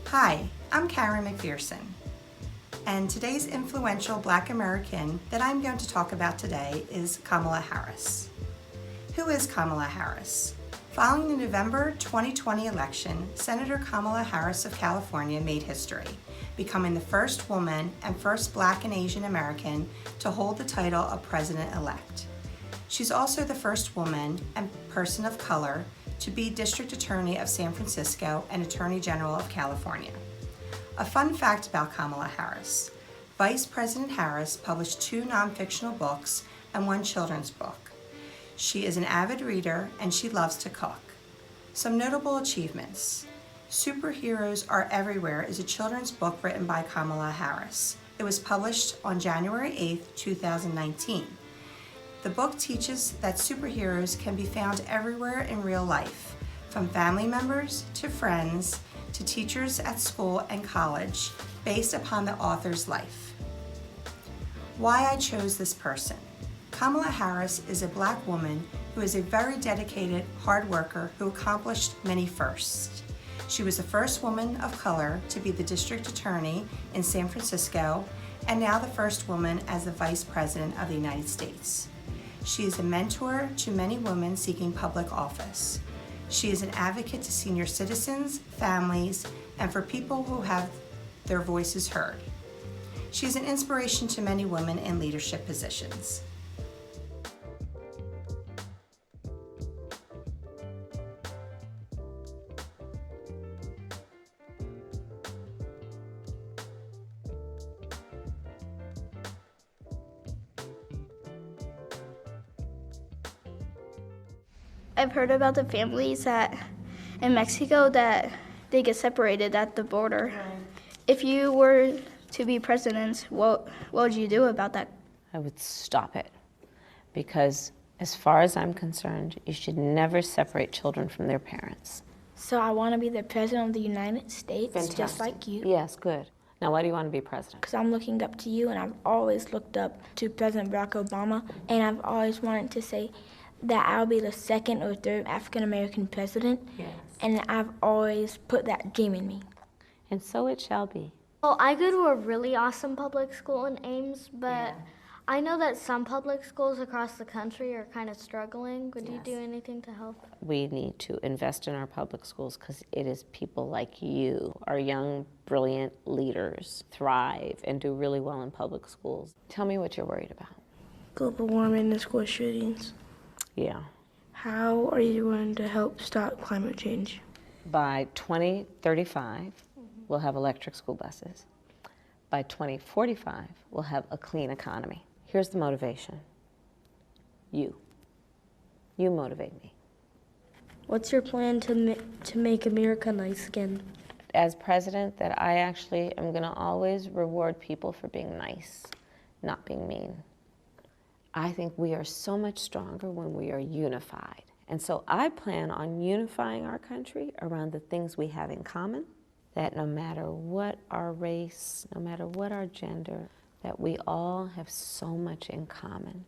Hi, I'm Macpherson, and today's influential Black American that I'm going to talk about today is Kamala Harris. Who is Kamala Harris? Following the November 2020 election, Senator Kamala Harris of California made history, becoming the first woman and first Black and Asian American to hold the title of President-elect. She's also the first woman and person of color to be District Attorney of San Francisco and Attorney General of California. A fun fact about Kamala Harris: Vice President Harris published 2 non-fictional books and 1 children's book. She is an avid reader and she loves to cook. Some notable achievements: Superheroes Are Everywhere is a children's book written by Kamala Harris. It was published on January 8, 2019. The book teaches that superheroes can be found everywhere in real life, from family members to friends to teachers at school and college, based upon the author's life. Why I chose this person. Kamala Harris is a Black woman who is a very dedicated, hard worker who accomplished many firsts. She was the first woman of color to be the district attorney in San Francisco, and now the first woman as the Vice President of the United States. She is a mentor to many women seeking public office. She is an advocate to senior citizens, families, and for people who have their voices heard. She is an inspiration to many women in leadership positions. I've heard about the families that in Mexico that they get separated at the border. Right. If you were to be president, what would you do about that? I would stop it, because as far as I'm concerned, you should never separate children from their parents. So I want to be the president of the United States. Fantastic. Just like you. Yes, good. Now why do you want to be president? Because I'm looking up to you, and I've always looked up to President Barack Obama, and I've always wanted to say that I'll be the 2nd or 3rd African-American president, yes. And I've always put that dream in me. And so it shall be. Well, I go to a really awesome public school in Ames, but I know that some public schools across the country are kind of struggling. Would you do anything to help? We need to invest in our public schools because it is people like you, our young, brilliant leaders, thrive and do really well in public schools. Tell me what you're worried about. Global warming and school shootings. Yeah. How are you going to help stop climate change? By 2035, we'll have electric school buses. By 2045, we'll have a clean economy. Here's the motivation. You. You motivate me. What's your plan to make America nice again? As president, that I actually am going to always reward people for being nice, not being mean. I think we are so much stronger when we are unified. And so I plan on unifying our country around the things we have in common, that no matter what our race, no matter what our gender, that we all have so much in common.